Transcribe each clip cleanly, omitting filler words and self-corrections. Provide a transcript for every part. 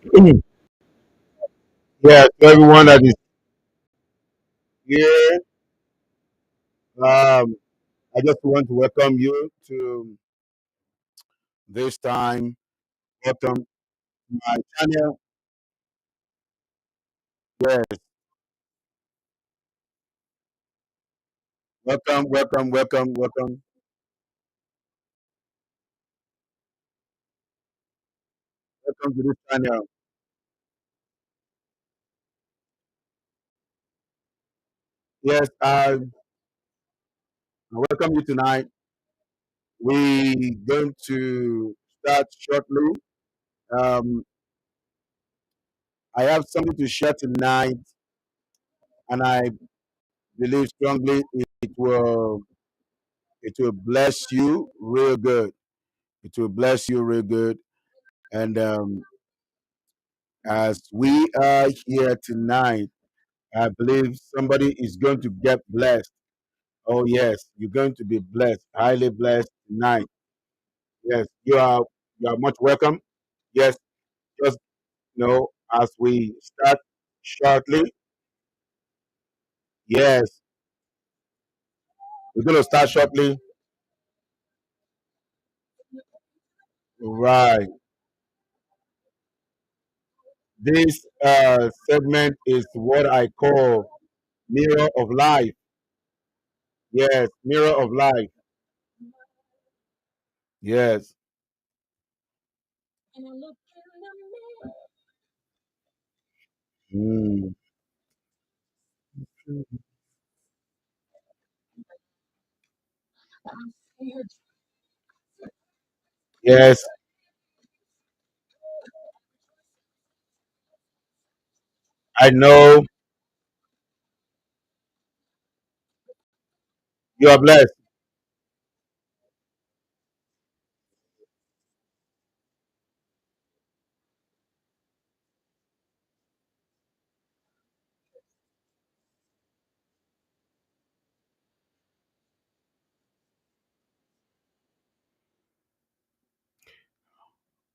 Yeah, to everyone that is here, I just want to welcome you to this time. Welcome to my channel. Yes, welcome, welcome, welcome, welcome, welcome to this channel. Yes, I welcome you tonight. We going to start shortly. Um, I have something to share tonight, and I believe strongly it will bless you real good. It will bless you real good, and as we are here tonight, I believe somebody is going to get blessed. Oh, yes, you're going to be blessed, highly blessed tonight. Yes, you are much welcome. Yes, just as we start shortly, yes, we're going to start shortly. Right. This segment is what I call mirror of life. Yes, mirror of life. Yes. Mm. Yes, I know you are blessed.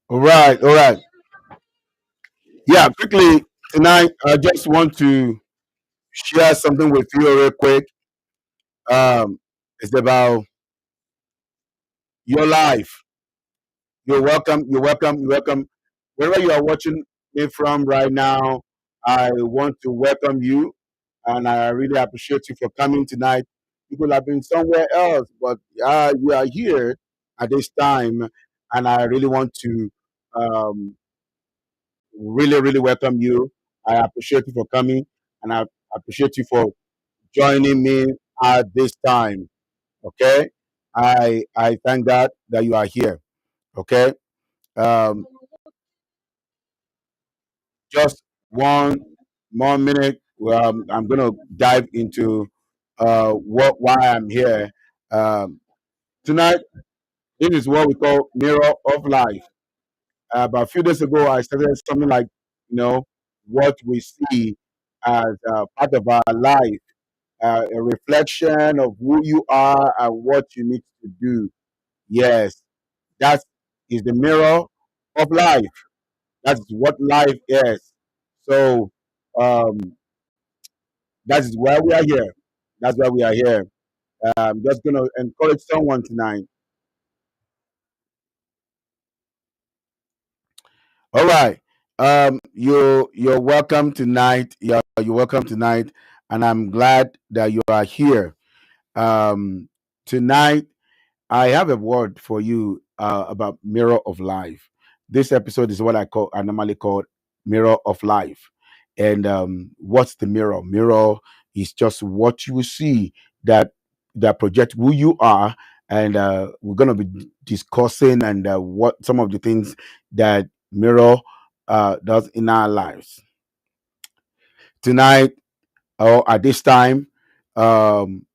All right, all right. Yeah, quickly tonight, I just want to share something with you real quick. It's about your life. You're welcome. You're welcome. You're welcome. Wherever you are watching me from right now, I want to welcome you, and I really appreciate you for coming tonight. You could have been somewhere else, but you are here at this time, and I really want to um, really, really welcome you. I appreciate you for coming, and I appreciate you for joining me at this time. Okay, I thank God that you are here. Okay, um, just one more minute. I'm gonna dive into what why I'm here um, tonight. This is what we call mirror of life. About a few days ago, I started something like what we see as part of our life, a reflection of who you are and what you need to do. Yes, that is the mirror of life. That's what life is. So um, that is why we are here. That's why we are here. I'm just going to encourage someone tonight. All right. You're welcome tonight. You're welcome tonight, and I'm glad that you are here. Tonight I have a word for you about mirror of life. This episode is what I normally call mirror of life. And what's the mirror? Mirror is just what you see that project who you are. And we're gonna be discussing and what some of the things that mirror does in our lives tonight or at this time. Um,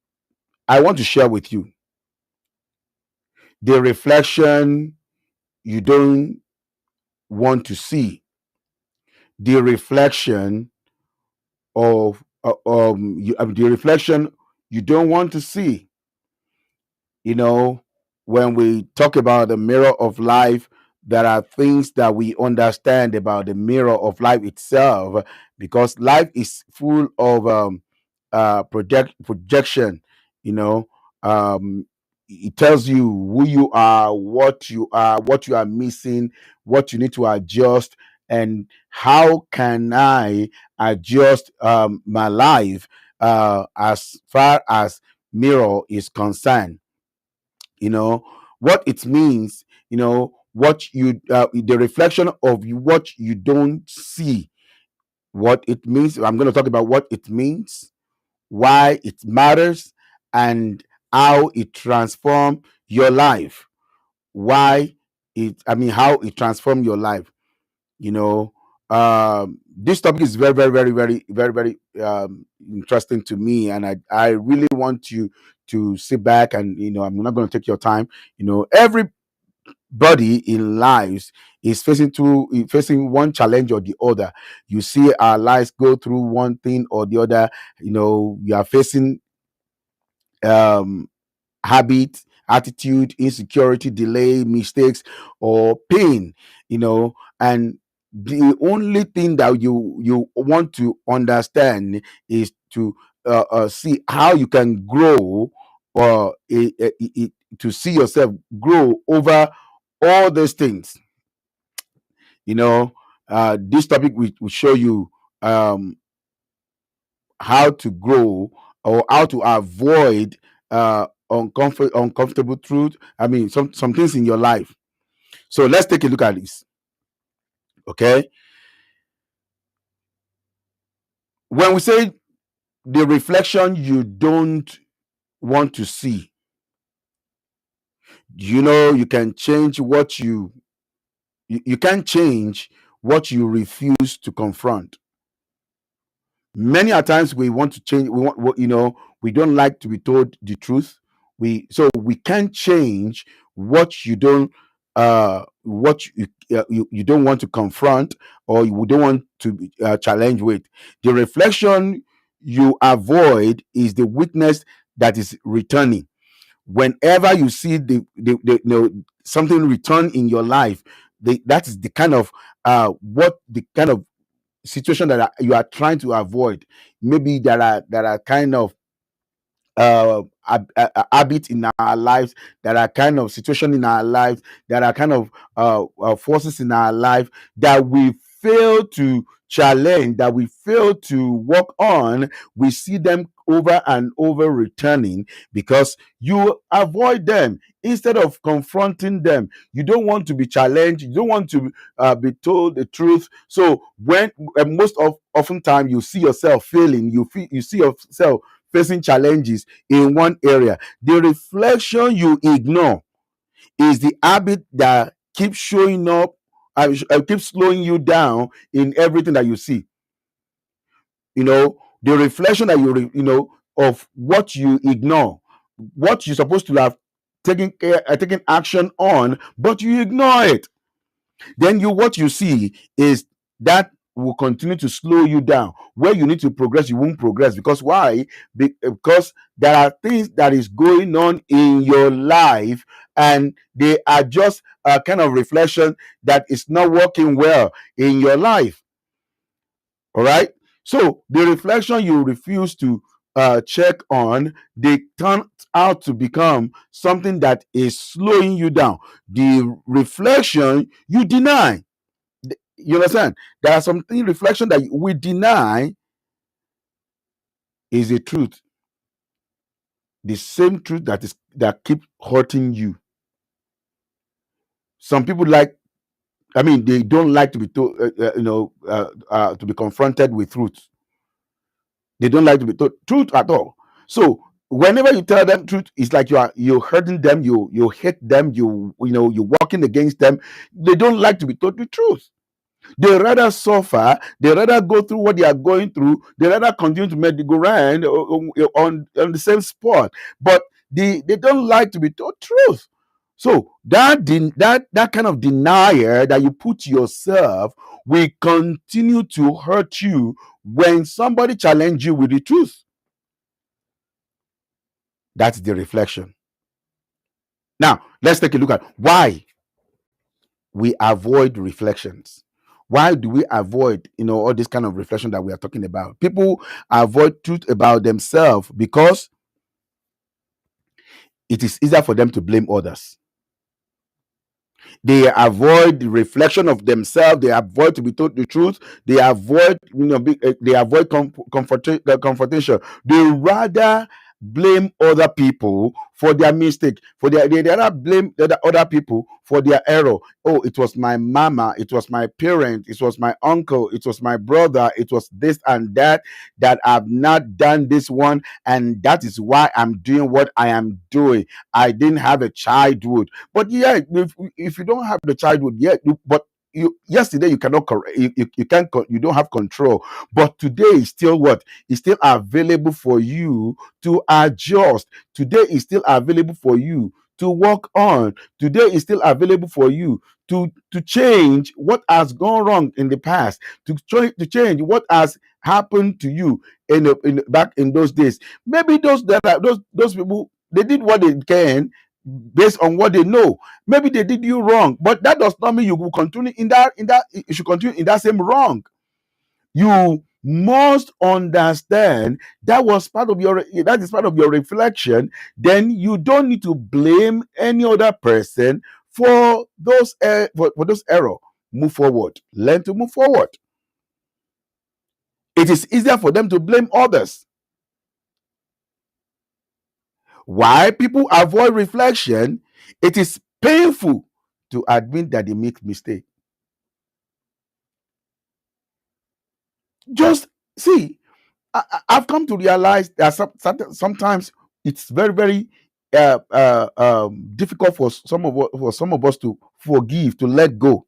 I want to share with you the reflection you don't want to see, the reflection the reflection you don't want to see. You know, when we talk about the mirror of life, there are things that we understand about the mirror of life itself, because life is full of projection. You know, it tells you who you are, what you are missing, what you need to adjust, and how can I adjust my life as far as mirror is concerned. You know what it means. What you the reflection of what you don't see. What it means. I'm going to talk about what it means, why it matters, and how it transform your life. Why how it transform your life. you know this topic is very, very, very, very, very, very interesting to me, and I really want you to sit back, and I'm not going to take your time. Everybody in lives is facing one challenge or the other. You see our lives go through one thing or the other. We are facing um habit, attitude, insecurity, delay, mistakes, or pain. And the only thing that you want to understand is to see how you can grow, or to see yourself grow over all those things. This topic will show you um, how to grow, or how to avoid uncomfortable truth. Some things in your life. So let's take a look at this. Okay. When we say the reflection you don't want to see, you can change you can change what you refuse to confront. Many a times we want to change. We don't like to be told the truth. We can't change what you don't you don't want to confront, or you don't want to challenge with. The reflection you avoid is the weakness that is returning. Whenever you see something return in your life, that is the kind of what the kind of situation that you are trying to avoid. Maybe there are kind of habit in our lives, there are kind of situation in our lives, there are kind of forces in our life that we fail to challenge, that we fail to work on. We see them over and over returning because you avoid them instead of confronting them. You don't want to be challenged, you don't want to be told the truth. So when most of often time you see yourself failing, you see yourself facing challenges in one area. The reflection you ignore is the habit that keeps showing up, keeps slowing you down in everything that you see. The reflection that of what you ignore, what you're supposed to have taken action on, but you ignore it. Then what you see is that will continue to slow you down. Where you need to progress, you won't progress. Because why? Because there are things that is going on in your life, and they are just a kind of reflection that is not working well in your life. All right. So the reflection you refuse to check on, they turn out to become something that is slowing you down. The reflection you deny, you understand? There are some reflection that we deny is a truth, the same truth that keep hurting you. Some people they don't like to be told, to be confronted with truth. They don't like to be told truth at all. So whenever you tell them truth, it's like you're hurting them, you hate them, you're working against them. They don't like to be told the truth. They rather suffer. They rather go through what they are going through. They rather continue to make the go round on the same spot. But they don't like to be told truth. So that kind of denial that you put yourself will continue to hurt you when somebody challenge you with the truth. That's the reflection. Now let's take a look at why. we avoid reflections. Why do we avoid, all this kind of reflection that we are talking about? People avoid truth about themselves because it is easier for them to blame others. They avoid the reflection of themselves. They avoid to be told the truth. They avoid, they avoid confrontation. They rather blame other people for their mistake. They rather blame the other people for their error. Oh, it was my mama. It was my parent. It was my uncle. It was my brother. It was this and that I've not done this one, and that is why I'm doing what I am doing. I didn't have a childhood. But yeah, if you don't have the childhood yet, but you yesterday you cannot correct, you can't, you don't have control. But today is still what is still available for you to adjust. Today is still available for you to work on. Today is still available for you to change what has gone wrong in the past, to change what has happened to you back in those days. Maybe those people, they did what they can based on what they know. Maybe they did you wrong, but that does not mean you will continue in that you should continue in that same wrong. You must understand that is part of your reflection. Then you don't need to blame any other person for those error. Move forward. Learn to move forward. It is easier for them to blame others. Why people avoid reflection? It is painful to admit that they make mistake. Just see, I've come to realize that sometimes it's very, very difficult for some of us to forgive, to let go,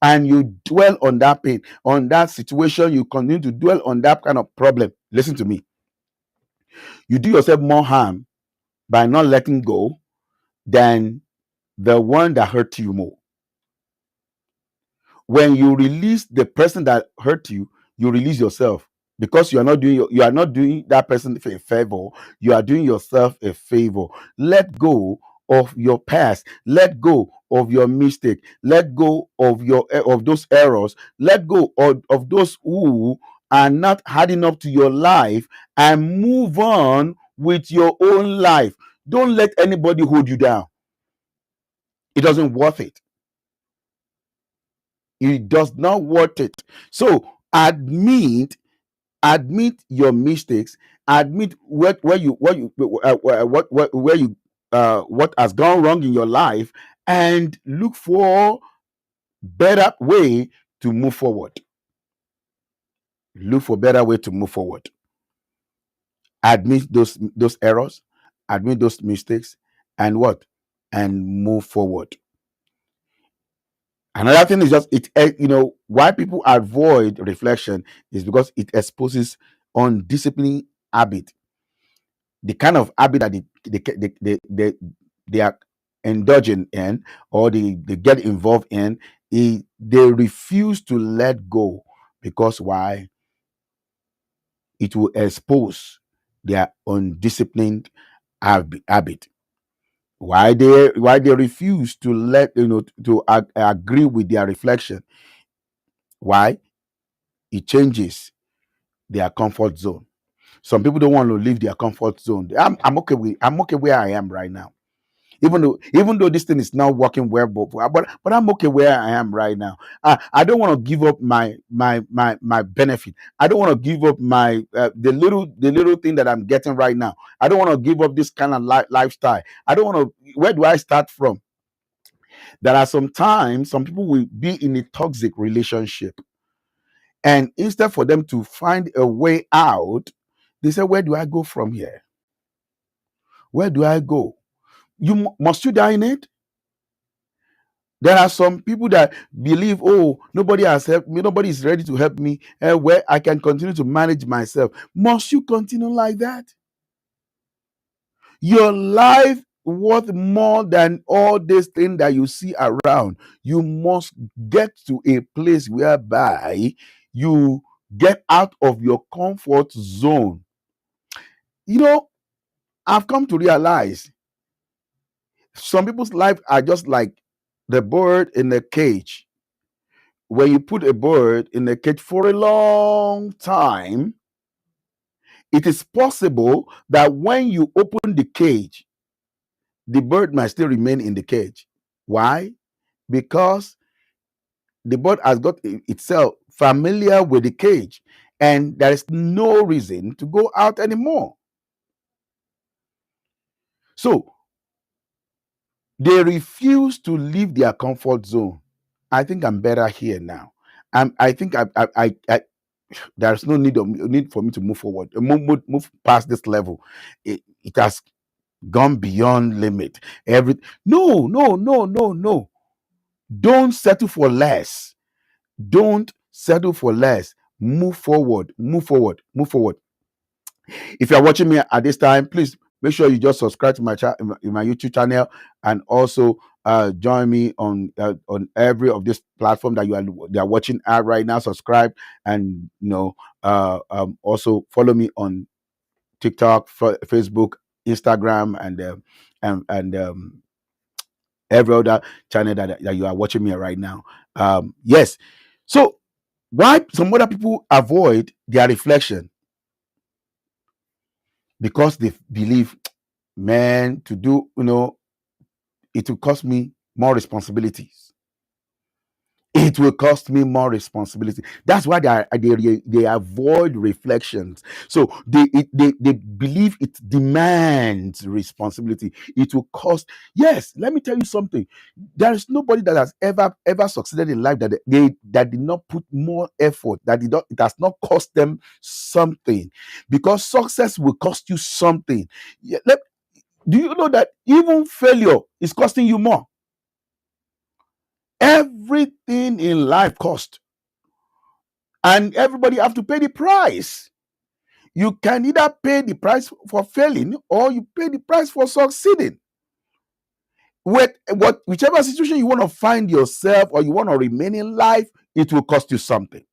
and you dwell on that pain, on that situation. You continue to dwell on that kind of problem. Listen to me. You do yourself more harm by not letting go than the one that hurt you more. When you release the person that hurt you, you release yourself, because you are not doing that person a favor. You are doing yourself a favor. Let go of your past. Let go of your mistake. Let go of those errors. Let go of those who are not adding up to your life, and move on with your own life. Don't let anybody hold you down. It doesn't worth it. It does not worth it. So admit your mistakes. Admit what has gone wrong in your life, and look for better way to move forward. Look for better way to move forward. Admit those errors. Admit those mistakes, and what? And move forward. Another thing is just why people avoid reflection is because it exposes undisciplined habit. The kind of habit that they are indulging in, or they get involved in, they refuse to let go, because why? It will expose their undisciplined habit. Why they refuse to agree with their reflection? Why? It changes their comfort zone. Some people don't want to leave their comfort zone. I'm okay where I am right now. Even though this thing is not working well, but I'm okay where I am right now. I don't want to give up my benefit. I don't want to give up my the little thing that I'm getting right now. I don't want to give up this kind of lifestyle. I don't want to. Where do I start from? There are sometimes some people will be in a toxic relationship, and instead for them to find a way out, they say, "Where do I go from here? Where do I go? Must you die in it?" There are some people that believe, oh, nobody has helped me, nobody is ready to help me, where I can continue to manage myself. Must you continue like that? Your life worth more than all these things that you see around. You must get to a place whereby you get out of your comfort zone. I've come to realize Some people's life are just like the bird in the cage. When you put a bird in a cage for a long time, it is possible that when you open the cage, the bird might still remain in the cage. Why? Because the bird has got itself familiar with the cage, and there is no reason to go out anymore. So they refuse to leave their comfort zone. I think I'm better here now. I think there's no need for me to move forward, move past this level. It has gone beyond limit. No. Don't settle for less. Don't settle for less. Move forward. Move forward. Move forward. If you're watching me at this time, please make sure you just subscribe to my YouTube channel, and also join me on every of this platform that you are watching at right now. Subscribe, and also follow me on TikTok, Facebook, Instagram, and every other channel that you are watching me right now. Yes. So why some other people avoid their reflection? Because they believe, man, to do, it will cost me more responsibilities. It will cost me more responsibility. That's why they avoid reflections. So they believe it demands responsibility. It will cost. Yes, let me tell you something. There is nobody that has ever succeeded in life that did not put more effort. It has not cost them something, because success will cost you something. Do you know that even failure is costing you more? Everything in life cost, and everybody have to pay the price. You can either pay the price for failing, or you pay the price for succeeding. Whichever situation you want to find yourself, or you want to remain in life, it will cost you something.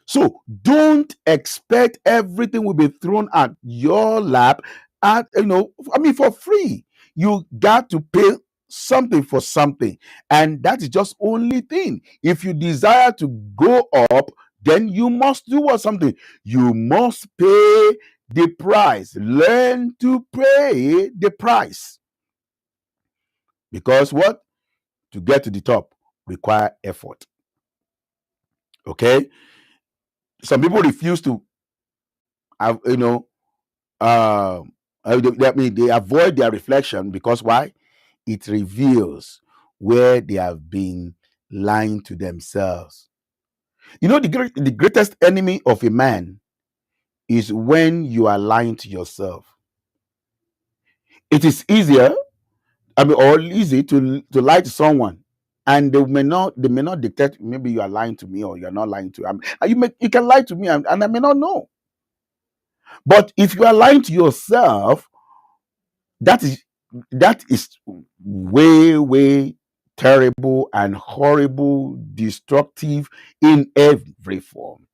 So don't expect everything will be thrown at your lap for free. You got to pay something for something, and that is just only thing. If you desire to go up, then you must do what something. You must pay the price. Learn to pay the price, because what? To get to the top require effort. Okay, some people refuse to have, they avoid their reflection, because why? It reveals where they have been lying to themselves. The greatest enemy of a man is when you are lying to yourself. It is easier, or easy to lie to someone, and they may not detect, maybe you are lying to me, or you are not lying to. You can lie to me, and I may not know. But if you are lying to yourself, that is way terrible and horrible, destructive in every form.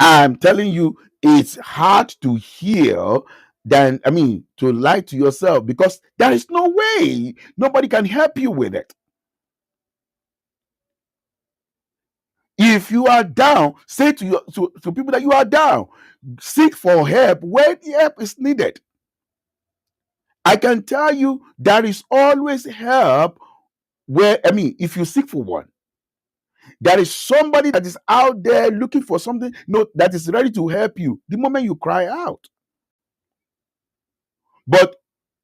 I'm telling you, it's hard to hear than, to lie to yourself, because there is no way. Nobody can help you with it. If you are down, say to people that you are down. Seek for help where the help is needed. I can tell you, there is always help if you seek for one. There is somebody that is out there looking for something, that is ready to help you the moment you cry out. But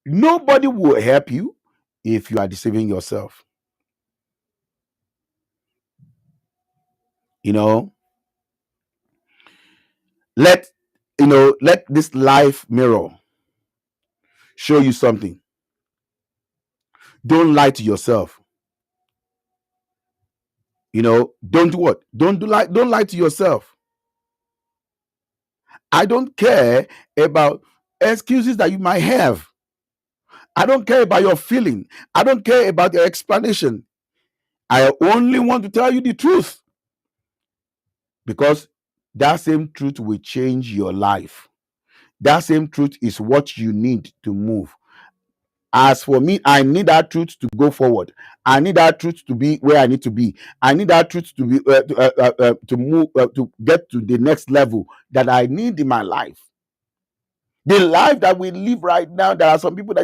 nobody will help you if you are deceiving yourself. You know, let let this life mirror show you something. Don't lie to yourself. Don't do what? Don't lie to yourself. I don't care about excuses that you might have. I don't care about your feeling. I don't care about your explanation. I only want to tell you the truth, because that same truth will change your life. That same truth is what you need to move. As for me, I need that truth to go forward. I need that truth to be where I need to be. I need that truth to be to move to get to the next level that I need in my life. The life that we live right now, there are some people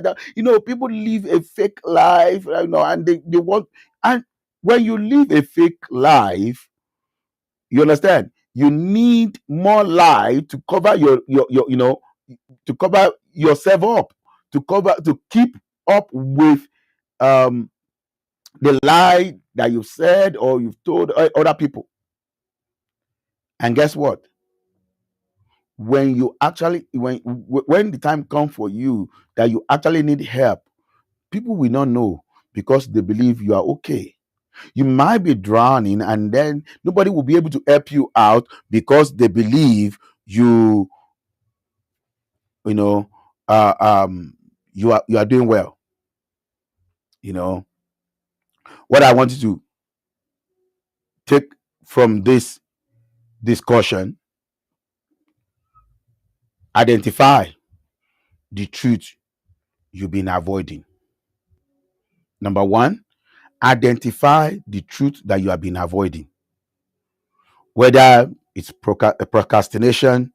people live a fake life, and they want. And when you live a fake life, you understand, you need more light to cover your to cover yourself up, to keep up with um the lie that you've said or you've told other people. And guess what? When you actually when the time comes for you that you actually need help, people will not know, because they believe you are okay. You might be drowning, and then nobody will be able to help you out because they believe you know uh um you are doing well. you know what I want you to take from this discussion: identify the truth you've been avoiding. Number one, identify the truth that you have been avoiding, whether it's procrastination.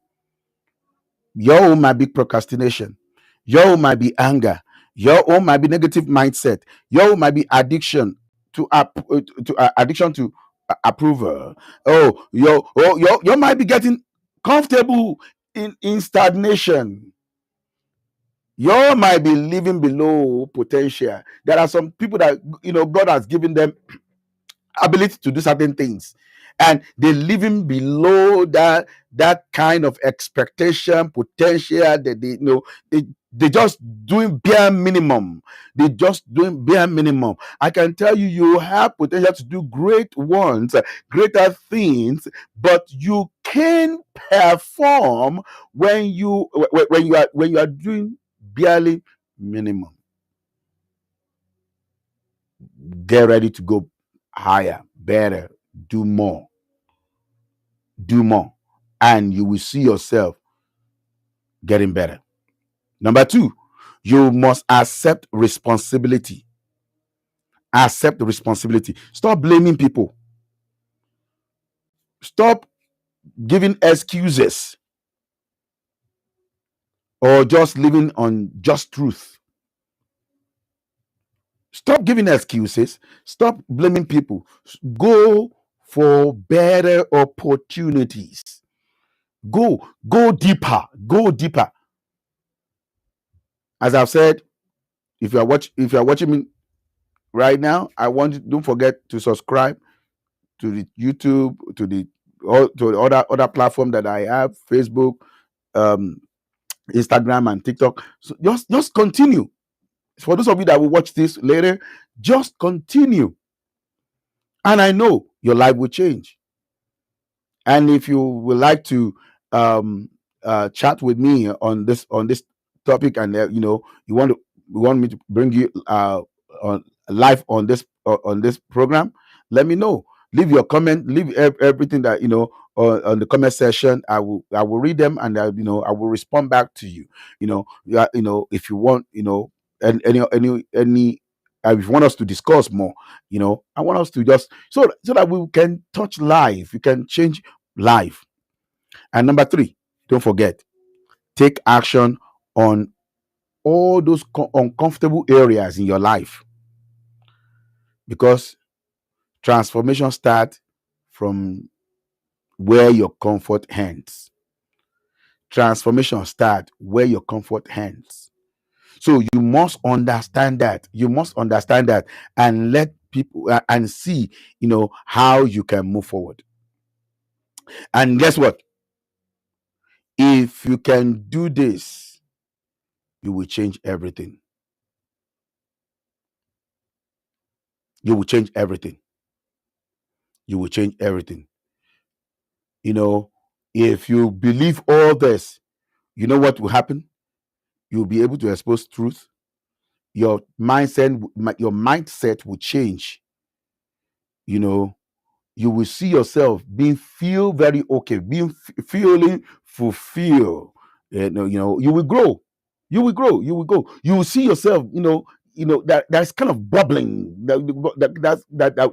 Your own might be procrastination. Your own might be anger. Your own might be negative mindset. Your own might be addiction to addiction to approval. You might be getting comfortable in stagnation. You might be living below potential. There are some people that God has given them ability to do certain things, and they're living below that kind of expectation potential, that they just doing bare minimum. They just doing bare minimum. I can tell you, you have potential to do great ones, greater things, but you can perform when you are doing barely minimum. Get ready to go higher, better, do more, do more, and you will see yourself getting better. Number two, you must accept responsibility. Accept the responsibility. Stop blaming people. Stop giving excuses or just living on just truth. Stop giving excuses. Stop blaming people. Go for better opportunities. Go deeper. Go deeper. As I've said, if you are watching me right now, I want you, don't forget to subscribe to the YouTube, to the other platform that I have, Facebook, um, Instagram, and TikTok. So just continue. For those of you that will watch this later, just continue, and I know your life will change. And if you would like to um, chat with me on this topic, and you want me to bring you on live on this program, let me know. Leave your comment. Leave everything that on the comment section. I will read them, and I will respond back to you. If you want, any if you want us to discuss more, I want us to just so that we can touch life. We can change life. And number three, don't forget, take action on all those uncomfortable areas in your life, because transformation starts from where your comfort ends. Transformation starts where your comfort ends. So you must understand that. You must understand that, and let people and see, how you can move forward. And guess what? If you can do this, you will change everything. You will change everything. You will change everything. You know, if you believe all this, you know what will happen? You'll be able to expose truth. Your mindset will change. You know, you will see yourself being feel very okay, feeling fulfilled. You will grow. You will grow. You will go. You will see yourself. That that's kind of bubbling. That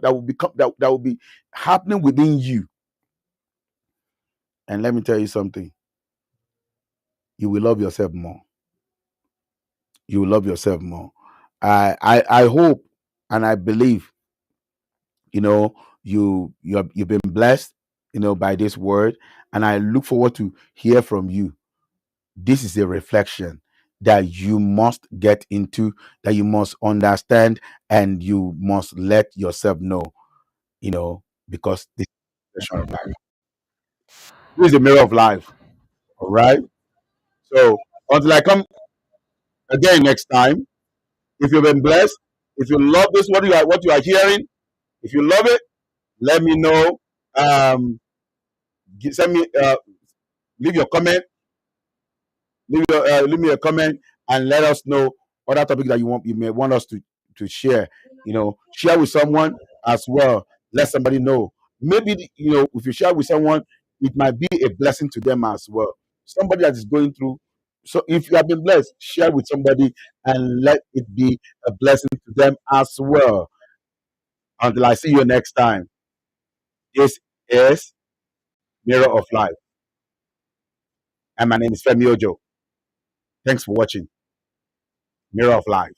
will become that will be happening within you. And let me tell you something. You will love yourself more. You will love yourself more. I hope and I believe, you know, you've been blessed, by this word, and I look forward to hear from you. This is a reflection that you must get into, that you must understand, and you must let yourself know, because this is the reflection of life. This is the mirror of life. All right. So until I come again next time, if you've been blessed, if you love this, what you are hearing, if you love it, let me know. Send me, leave your comment, leave me a comment, and let us know other topic that you may want us to share. Share with someone as well. Let somebody know. Maybe if you share with someone, it might be a blessing to them as well. Somebody that is going through. So if you have been blessed, share with somebody and let it be a blessing to them as well. Until I see you next time. This is Mirror of Life, and my name is Femi Ojo. Thanks for watching Mirror of Life.